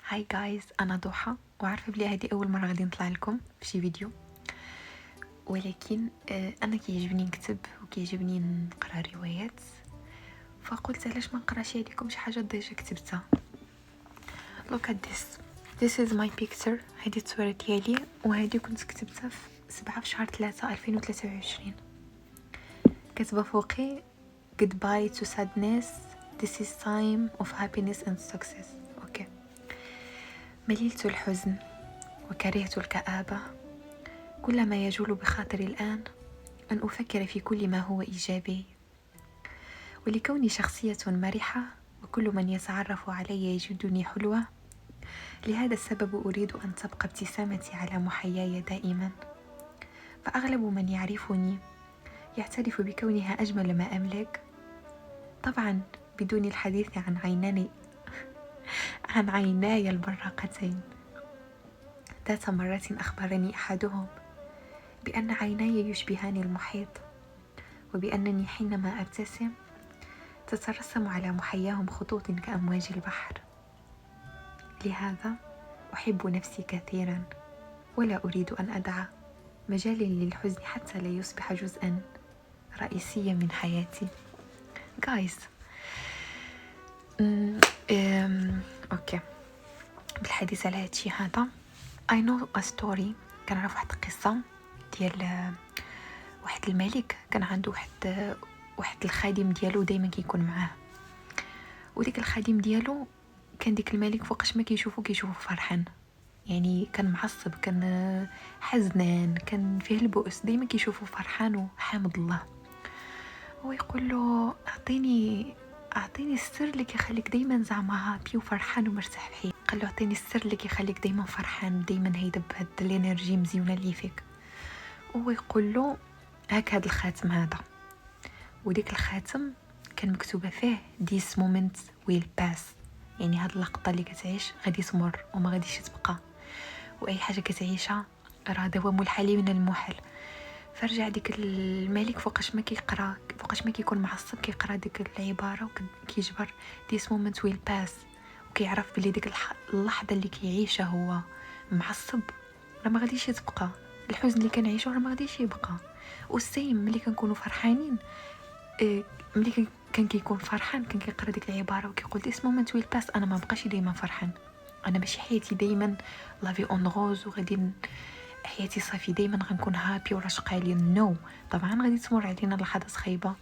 هاي جايز، انا ضحى وعارفه بلي هذه اول مره غادي نطلع لكم في شي فيديو، ولكن انا كيعجبني نكتب وكيعجبني نقرا روايات، فقلت علاش ما نقراش عليكم شي حاجه ديجا كتبتها. look at this is my picture. هذه الصوره ديالي وهذه كنت كتبتها في 7 في شهر 3 2023. كاتبه فوقي goodbye to sadness, this is time of happiness and success. اوكي. مللت الحزن وكرهت الكآبة، كل ما يجول بخاطري الآن أن أفكر في كل ما هو إيجابي، ولكوني شخصية مرحة وكل من يتعرف علي يجدني حلوة، لهذا السبب أريد أن تبقى ابتسامتي على محياي دائما. فأغلب من يعرفني يعترف بكونها أجمل ما أملك، طبعا بدون الحديث عن عيناي البراقتين. ذات مرة أخبرني أحدهم بأن عيناي يشبهان المحيط، وبأنني حينما أبتسم تترسم على محياهم خطوط كأمواج البحر. لهذا أحب نفسي كثيرا، ولا أريد أن أدع مجال للحزن حتى لا يصبح جزءا رئيسيا من حياتي. guys أوكي، بالحديث على هادشي هذا I know a story. كنعرف واحد القصة ديال واحد الملك كان عنده واحد الخادم ديالو دايما كيكون معاه، وديك الخادم ديالو كان ديك الملك فوقاش ما كيشوفو فرحان، يعني كان معصب، كان حزنان، كان فيه البؤس، دايما كيشوفو فرحان وحامد الله. هو يقول له اعطيني السر اللي كيخليك دايما زعما هابي وفرحان ومرتاح فيه. قال له اعطيني السر اللي كيخليك دايما فرحان، دايما هيدا بهاد الانرجي مزيونه اللي فيك. هو يقول له هاك هاد الخاتم هذا، وديك الخاتم كان مكتوبه فيه this moment will pass، يعني هاد اللقطه اللي كتعيش غادي تمر وما غاديش تبقى، واي حاجه كتعيشها راه دوام الحال من المحال. فرجع ديك الملك فوقاش ما كيكون معصب كيقرا ديك العباره وكيجبر this moment will pass، وكيعرف بلي ديك اللحظه اللي كيعيشها هو معصب راه ما غاديش تبقى، الحزن اللي كنعيشو راه ما غاديش يبقى. والسيم ملي كنكونوا فرحانين، ملي كان كيكون فرحان كان كيقرا ديك العباره وكيقول this moment will pass، انا ما بقاش ديما فرحان، انا ماشي حياتي دائما لافي اون غوز وغادي حياتي صافي دائما غنكون هابي وراشقه لي. نو، طبعا غادي تمر علينا لحظات خايبه،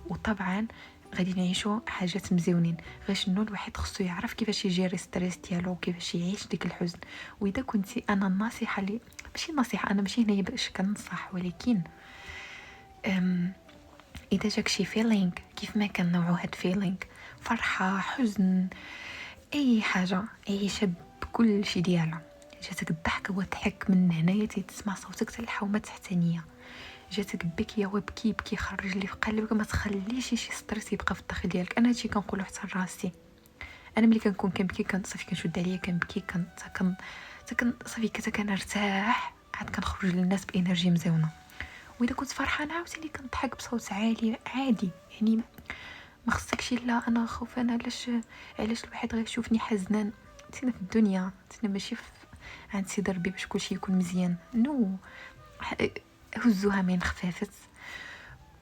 وطبعا غادي نعيشوا حاجات مزيونين، غير شنو الواحد خصو يعرف كيفاش يجيري ستريس ديالو وكيفاش يعيش ديك الحزن. واذا كنتي انا النصيحه لي ماشي نصيحه، انا ماشي هنايا باش كنصح، ولكن اذا جاك شي فيلينغ كيف ما كان نوعه هاد فيلينغ، فرحه، حزن، اي حاجه عيشها بكل شي ديالها. جاتك الضحكه وضحك من هنايا تسمع صوتك حتى الحومه تحتانيه، جاتك بكيه وبكي خرج اللي في قلبك، ما تخليش شي ستريس يبقى في الداخل ديالك. انا هادشي كنقولو حتى لراسي، انا ملي كنكون كنبكي صافي كنشد عليا كنبكي كن صافي كنرتاح، عاد كنخرج للناس بانرجي مزيونه. واذا كنت فرحانه عاوتاني كنضحك بصوت عالي عادي، يعني ما خصكش لا انا خوفانه علاش الواحد غيشوفني حزنان. تينا في الدنيا، تينا ماشي عند سيدي ربي باش كلشي يكون مزيان. نو، هزوها من خفافت،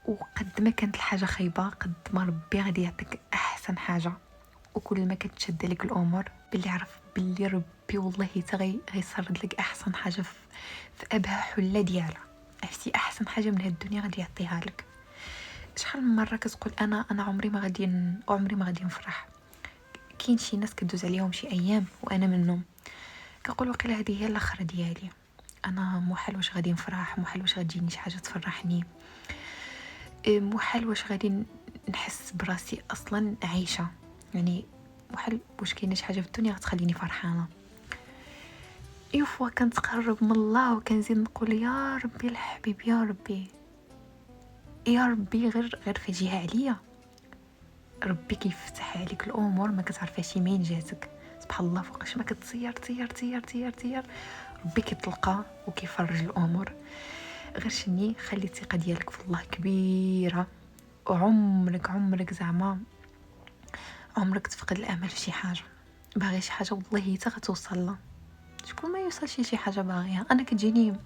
وقد ما كانت الحاجه خايبه قد ما ربي غادي يعطيك احسن حاجه. وكل ما كتشد لك الامور باللي عرف باللي ربي والله غيسرد لك احسن حاجه في ابها حله ديالها. عرفتي احسن حاجه من هاد الدنيا غادي يعطيها لك. شحال من مره كتقول انا عمري ما غادي نفرح. كاين شي ناس كدوز عليهم شي ايام وانا منهم، كنقول وقيلا هذه هي الاخره ديالي، انا محال واش غادي نفرح، محال واش غتجيني شي حاجه تفرحني، محال واش غادي نحس براسي اصلا عايشه، يعني محال واش كاينه شي حاجه في الدنيا غتخليني فرحانه. يوفوا كنتقرب من الله وكنزيد نقول يا ربي الحبيب، يا ربي يا ربي، غير فجيها عليا، ربي كيفتح عليك الامور ما كتعرفاش منين جاتك. سبحان الله، فوقاش ما كتصير تير ربي كيطلقها وكيفرج الامور. غير شني خلي الثقه ديالك في الله كبيره، وعمرك زعما عمرك تفقد الامل في شي حاجه. باغي شي حاجه والله حتى غتوصل لها. شكون ما يوصلش شي حاجه باغيها. انا كتجيني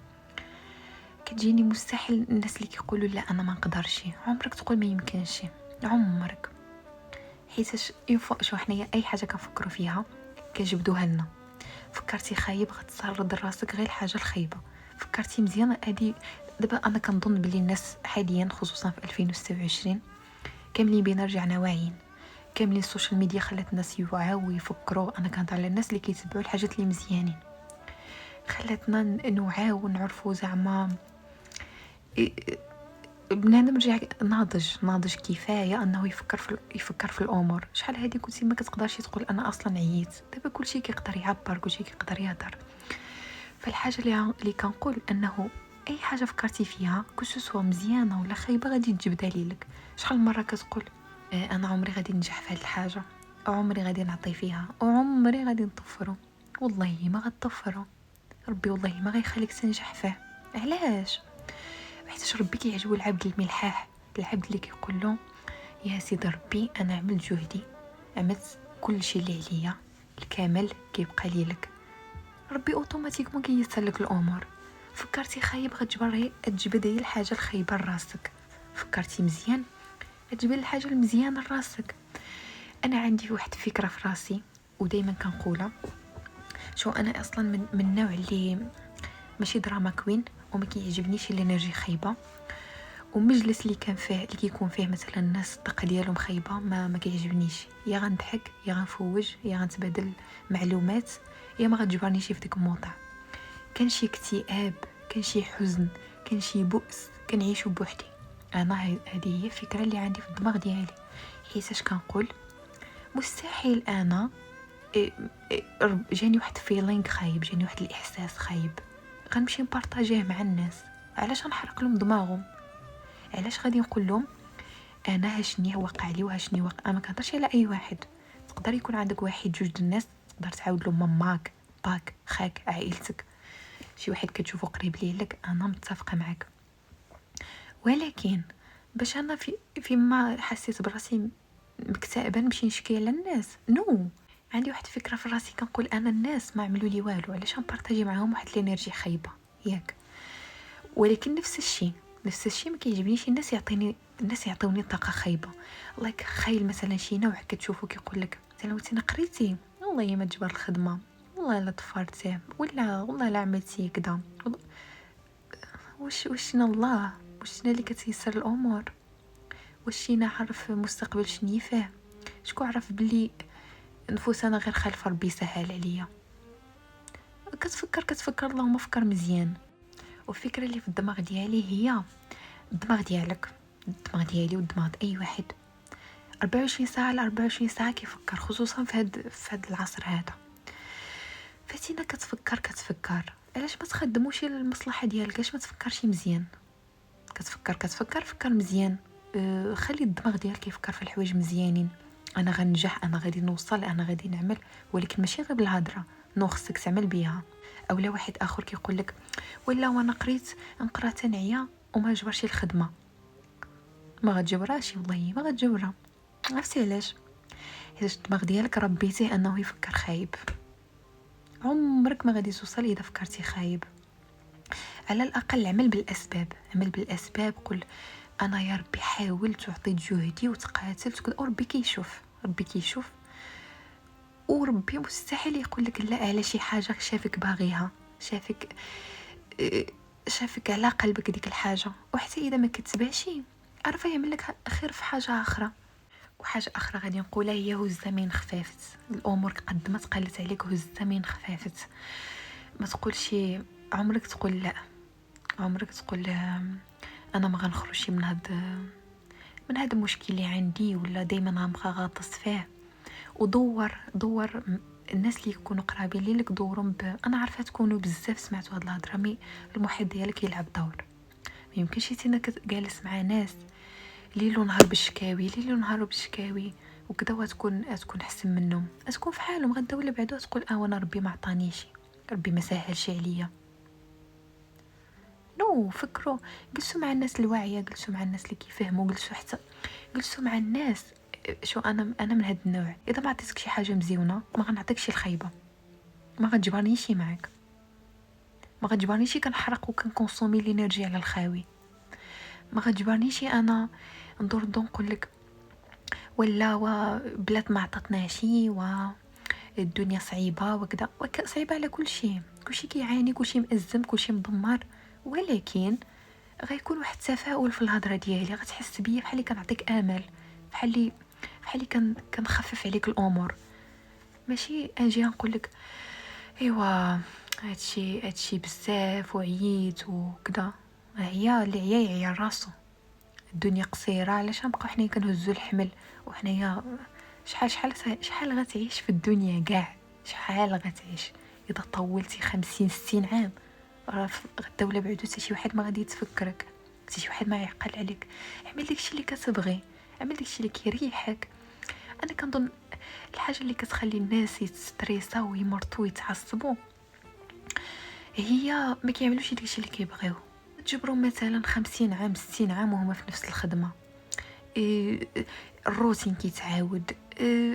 مستحيل الناس اللي كيقولوا لا انا ما نقدرش. عمرك تقول ما يمكنش، عمرك. حيتاش شو حنايا اي حاجه كنفكروا فيها كيجبدوها لنا. فكرتي خايب غتسرد راسك غير الحاجه الخايبه، فكرتي مزيان ادي. دابا انا كنظن بلي الناس حاليا خصوصا في 2026 كاملين بينا رجعنا واعيين، كاملين السوشيال ميديا خلات الناس يوعاو ويفكروا. انا كنهضر على الناس اللي كيتبعوا الحاجات اللي مزيانين، خلاتنا نوعاو ونعرفوا زعما بنادم رجع ناضج كفايه انه يفكر في الامور. شحال هذه كنتي ما كتقدرش تقول انا اصلا عييت، دابا كلشي كيقدر يعبر، كلشي كيقدر يهضر. فالحاجه اللي كنقول انه اي حاجه فكرتي فيها كسوا مزيانه ولا خايبه غادي تجبدها ليك. شحال مره كتقول انا عمري غادي ننجح في هذه الحاجه، عمري غادي نعطي فيها، وعمري غادي نطفرو. والله ما غتطفرو، ربي والله ما غيخليك تنجح فيه. علاش؟ حيت ربي كيعجبو العبد الملحاح، العبد اللي كيقول له يا سيدي ربي انا عملت جهدي، عملت كل شيء اللي عليا، الكامل كيبقى لي لك. ربي اوتوماتيكمون كييسر لك الامور. فكرتي خايب غتجبد هي الحاجه الخايبه لراسك، فكرتي مزيان غتجبد الحاجه المزيانه لراسك. انا عندي واحد الفكره في راسي ودائما كنقولها. شو انا اصلا من النوع اللي ماشي دراما كوين، وما كيعجبنيش الانرجي خايبه. ومجلس اللي كيكون فيه مثلا الناس الطاقه ديالهم خايبه ما كيعجبنيش. يا غنضحك يا غنفوج يا غنتبادل معلومات يا ما غتجبرنيش في ديك الموضوع. كان شي اكتئاب، كان شي حزن، كان شي بؤس، كنعيشو بوحدي. انا هذه هي الفكره اللي عندي في الدماغ ديالي. حيتاش كنقول مستحيل انا جاني واحد فيلينغ خايب، جاني واحد الاحساس خايب غنمشي نبارطاجيه مع الناس. علاش غنحرق لهم دماغهم؟ علاش غادي نقول لهم انا هاشني وقع لي وهاشني وقع؟ انا ما كنهضرش على اي واحد. تقدر يكون عندك واحد جوج الناس تقدر تعاود لهم ماماك باك خاك عائلتك، شي واحد كتشوفه قريب ليك، انا متفقه معك. ولكن باش انا فيما حسيت براسي مكتئبه نمشي نشكي على الناس، نو. عندي واحد الفكره في راسي كنقول انا الناس ما عملوا لي والو، علاش نبارطاجي معاهم واحد الانرجي خايبه ياك؟ ولكن نفس الشيء ما كيعجبنيش الناس يعطوني طاقه خايبه. الله خايل مثلا شي نوع كتشوفو كيقول لك مثلا وانت قريتي والله ما تجبر الخدمه، والله لا طفرتي، ولا والله لا عملتي كذا. واش الله واش اللي كتيسر الامور؟ واش نعرف مستقبل شني فيه؟ شكون عرف بلي نفوسنا غير خلف ربي سهل عليا؟ كتفكر اللهم فكر مزيان. والفكره اللي في الدماغ ديالي هي الدماغ ديالك، الدماغ ديالي والدماغ اي واحد 24 ساعه على 24 ساعه كيفكر، خصوصا في هاد العصر هذا. فاتينا كتفكر علاش ما تخدموش المصلحه ديالك؟ علاش ما تفكرش مزيان؟ فكر مزيان. خلي الدماغ ديالك يفكر في الحوايج مزيانين. انا غنجح، انا غادي نوصل، انا غادي نعمل. ولكن ماشي غير بالهضره، نو خصك تعمل بيها. اولا واحد اخر كيقول لك ولا وانا نقرا تنعيا وما جبرش الخدمه. ما غتجبرهاش والله ما غتجبرها. عرفتي علاش؟ حيت الدماغ ديالك ربيتيه انه يفكر خايب. عمرك ما غادي توصل اذا فكرتي خايب. على الاقل عمل بالاسباب. قل انا يا ربي حاولت وعطيت جهدي وتقاتلت وكذا، وربي كيشوف. وربي مستحيل يقول لك لا على شي حاجه شافك باغيها، شافك على قلبك ديك الحاجه. وحتى اذا ما كتبعش عرف يعمل لك خير في حاجه اخرى. وحاجه اخرى غادي نقولها هي هزه من خفافت. الامور قد ما تقلت عليك هزه من خفافت. ما تقولش عمرك تقول لا، عمرك تقول انا ما غنخرجش من هذا المشكل اللي عندي، ولا دائما غنبقى غاطس فيه. ودور الناس اللي يكونوا قرابين ليك دورهم انا عارفه تكونوا بزاف سمعتوا هاد الهضره، مي المحيط ديالك يلعب دور. ما يمكنش انك جالس مع ناس ليل ونهار بالشكاوي وكذا وتكون احسن منهم، تكون في حالهم. غدا ولا بعدو تقول وانا ربي ما عطانيش، ربي ما سهلش عليا. نو فكروا، جلسوا مع الناس الواعيه، جلسوا مع الناس اللي كيفهموا، جلسوا مع الناس شو انا من هاد النوع، اذا ما عطيتك شي حاجه مزيونه ما غنعطيك شي الخيبه، ما غتجبرنيش معاك، ما غتجبرنيش كنحرق وكنكونسومي الانرجي على الخاوي، ما غتجبرنيش انا ندور نقول لك ولا بلاد ما عطاتنا شي الدنيا صعيبه وكذا صعيبه على كل شيء، كل شيء كيعاني، كل شيء مأزم، كل شيء مدمر. ولكن غيكون واحد التفاؤل في الهضره ديالي، غتحس بيا بحال كنعطيك امل، بحال كنخفف عليك الامور، ماشي اجي نقول لك ايوا هادشي بزاف وعييت وكذا. اللي عيا يعيا راسو، الدنيا قصيره، علاش نبقاو حنا كنهزوا الحمل وحنايا شحال غتعيش في الدنيا كاع، شحال غتعيش؟ اذا طولتي 50-60 عام راه غدا ولا بعدو حتى شي واحد ما غادي يتفكرك، حتى شي واحد ما يعقل عليك. اعمل داكشي اللي كتبغي، اعمل داكشي اللي كيريحك. انا كنظن الحاجه اللي كتخلي الناس يتستريساو ويمرضوا ويتعصبوا هي ما كيعملوش داكشي اللي كيبغيو. تجبروا مثلا 50 عام 60 عام وهما في نفس الخدمه، الروتين كيتعاود،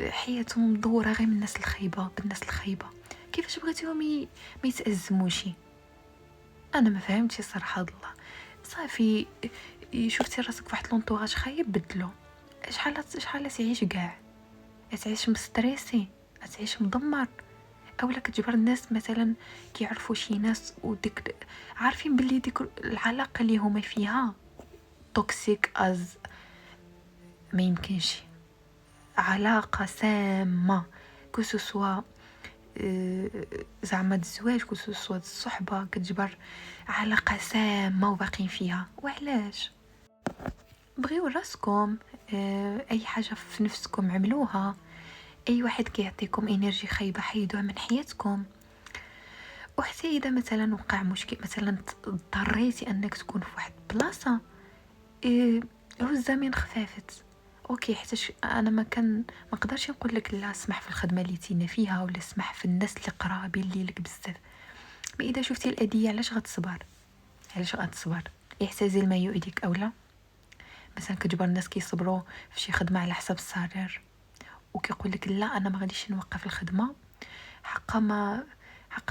حياتهم مدوره غير من الناس الخايبه بالناس الخايبه. كيفاش بغيتيهم ما يتازموش؟ انا ما فهمتش صراحه الله. صافي شفتي راسك في واحد لونطوراج خايب، بدلو. شحال تعيش كاع؟ تعيش مستريسي، تعيش مدمر، اولا كتجبر الناس مثلا كيعرفوا شي ناس وديك عارفين باللي ديك العلاقه اللي هما فيها توكسيك از ما يمكنش، علاقه سامه، كسوسوا زعما الزواج كسوسوا الصحبه، كتجبر علاقه سامه وباقين فيها. وعلاش؟ بغيو راسكم، اي حاجه في نفسكم عملوها، اي واحد كيعطيكم انرجي خايبه حيدوها من حياتكم. وحتى اذا مثلا وقع مشكل، مثلا اضطريتي انك تكون في واحد البلاصه، هزه من خفافت، اوكي، حيت انا ما نقدرش نقول لك لا اسمح في الخدمه اللي تينا فيها، ولا اسمح في الناس اللي قرابين ليك بزاف. ما اذا شفتي الاذيه علاش غتصبر؟ يحتزل ما يؤذيك او لا. مثلا كتجبر الناس كيصبروا في شي خدمه على حساب السرير، وكيقول لك لا انا ما غاديش نوقف الخدمه حقا ما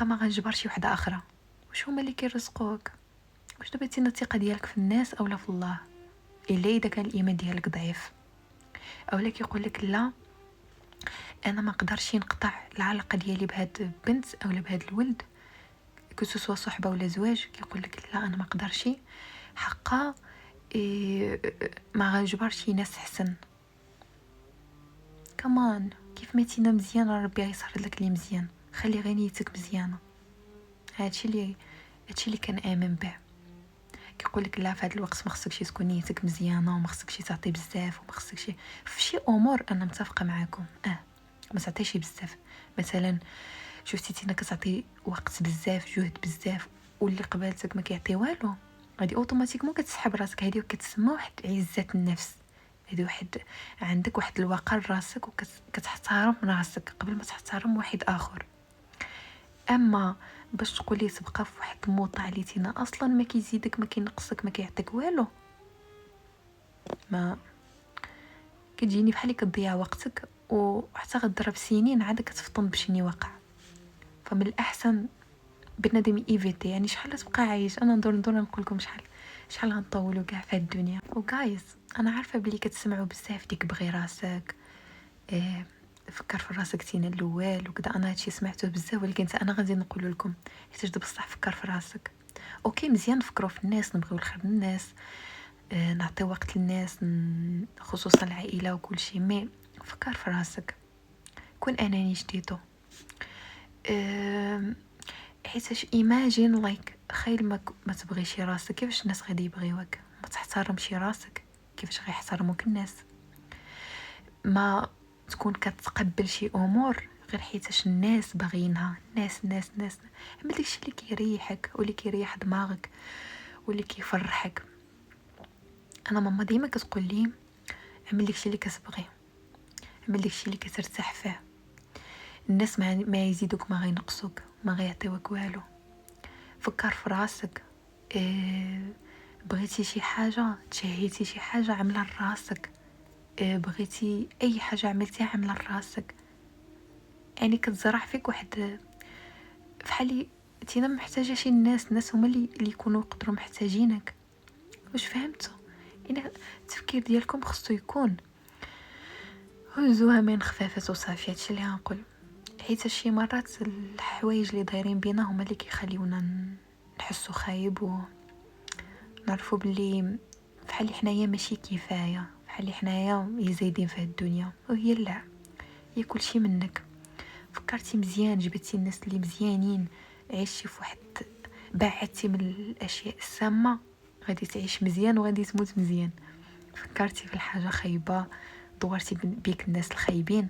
غنجبر شي وحده اخرى. واش هما اللي كيرزقوك؟ واش دابا تينا الثقه ديالك في الناس اولا في الله؟ الا اذا كان الايمان ديالك ضعيف، اولا كيقول لك لا انا ما نقدرش نقطع العلاقه ديالي بهاد البنت اولا بهاد الولد، كسوسوا صحبه ولا زواج، كيقول لك لا انا ما نقدرش حقا، ما غنجبرش شي ناس حسن. كمان كيف ما تينا مزيان ربي غيسهر لك اللي مزيان، خلي غير نيتك مزيانه. هادشي اللي كنآمن به. كيقول لك لا في هذا الوقت ما خصكش تكون نيتك مزيانه، وما خصكش تعطي بزاف، وما خصكش في شي امور. انا متفقه معاكم، ما تعطيش بزاف. مثلا شفتي تينا كتعطي وقت بزاف، جهد بزاف، واللي قبالتك ما كيعطي والو، غادي اوتوماتيكمون كتسحب راسك. هذه كتسمى واحد عزه النفس، هذه عندك واحد الوقار راسك، وكتحترم راسك قبل ما تحترم واحد اخر. اما باش تقولي تبقى في واحد الموطع اللي تينا اصلا ما كيزيدك ما كينقصك ما كيعطيك والو، ما كتجيني بحال كتضيع وقتك، وحتى غضرب سنين عاد كتفطن بشني وقع. فمن الاحسن بنادم ايفيتي. يعني شحال تبقى عايش؟ انا ندور نقول لكم شحال غنطولوا كاع في الدنيا. وغايز انا عارفه بلي كتسمعوا بزاف ديك بغي راسك، فكر في راسك تينا الاول وكذا. انا هادشي سمعته بزاف، ولكن انا غادي نقول لكم حيت بصح فكر في راسك. اوكي مزيان نفكروا في الناس، نبغيو الخير للناس، نعطي وقت للناس خصوصا العائله وكل شيء، مي فكر في راسك، كون اناني جديدو. حيتاش ايماجين لايك خير ما تبغيش راسك، كيفاش الناس غادي يبغيوك؟ ما تحترمش راسك كيفاش غيحترموك الناس؟ ما تكون كتقبل شي امور غير حيتاش الناس باغيينها. ناس اما داكشي اللي كيريحك واللي كيريح دماغك واللي كيفرحك. انا ماما ديما كتقول لي اعمل داكشي اللي كتبغي، اعمل داكشي اللي كترتاح فيه. الناس ما يزيدوك ما غينقصوك، ما غيعطيوك والو. فكر في راسك، بغيتي شي حاجه، تشهيتي شي حاجه، عملها لراسك، بغيتي اي حاجه عملتيها عامله لراسك، يعني كتزرع فيك واحد فحالي تينا محتاجه شي الناس هما اللي يكونوا يقدروا محتاجينك. واش فهمتوا؟ يعني التفكير ديالكم خصو يكون هزوها من خفافات وصافي. هادشي اللي غنقول، حيت شي مرات الحوايج اللي دايرين بينا هما اللي كيخليونا نحسو خايب ونعرفوا باللي فحال حنايا ماشي كفايه، فحال حنايا يزيدين في الدنيا، وهي لا، هي كلشي منك. فكرتي مزيان، جبتي الناس اللي مزيانين، عيشتي في واحد، بعدتي من الاشياء السامه، غادي تعيش مزيان وغادي تموت مزيان. فكرتي في الحاجه خايبه، دورتي بيك الناس الخايبين،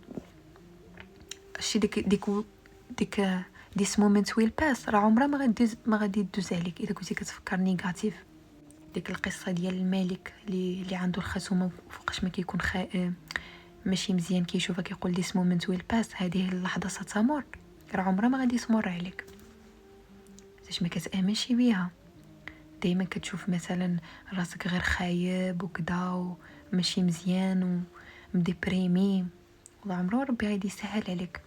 شي ديك ديس مومنت ويل باس، راه عمرها ما غادي تدوز عليك اذا كنتي كتفكر نيجاتيف. ديك القصه ديال الملك اللي عنده الخصومه فوقاش ما كيكون ماشي مزيان، كيشوفها كيقول ديس مومنت ويل باس، هذه اللحظه ستمر، راه عمرها ما غادي تمر عليك. علاش ما كتامنش بيها؟ دائما كتشوف مثلا راسك غير خايب وكذا وماشي مزيان ومديبريمي، والله عمره ربي غادي يسهل عليك.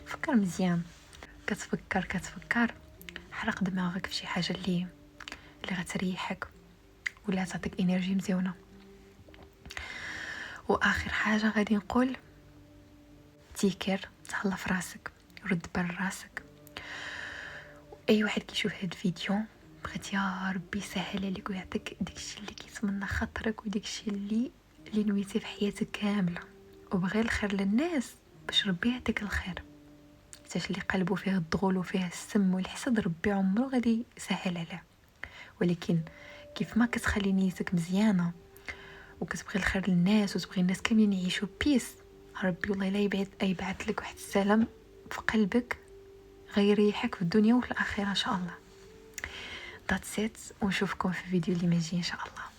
فكر مزيان، كتفكر حرق دماغك في شي حاجه اللي غتريحك ولا تعطيك انرجي مزيونه. واخر حاجه غادي نقول، تيكر تهلا في راسك، رد بال راسك. اي واحد كيشوف هاد الفيديو بغيت يا ربي يسهل عليك ويعطيك داكشي اللي كيتمنى خاطرك وداكشي اللي نويتي في حياتك كامله، وبغي الخير للناس باش ربي يعطيك الخير. حتى اللي قلبه فيه الضغول وفيه السم والحسد ربي عمره غادي يسهل عليه. ولكن كيف ما كتخلي نيتك مزيانه وكتبغي الخير للناس وتبغي الناس كاملين يعيشوا بيس، ربي والله لا يبعث لك واحد السلام في قلبك غيريحك في الدنيا وفي الاخره ان شاء الله. ونشوفكم في الفيديو اللي ماجي ان شاء الله.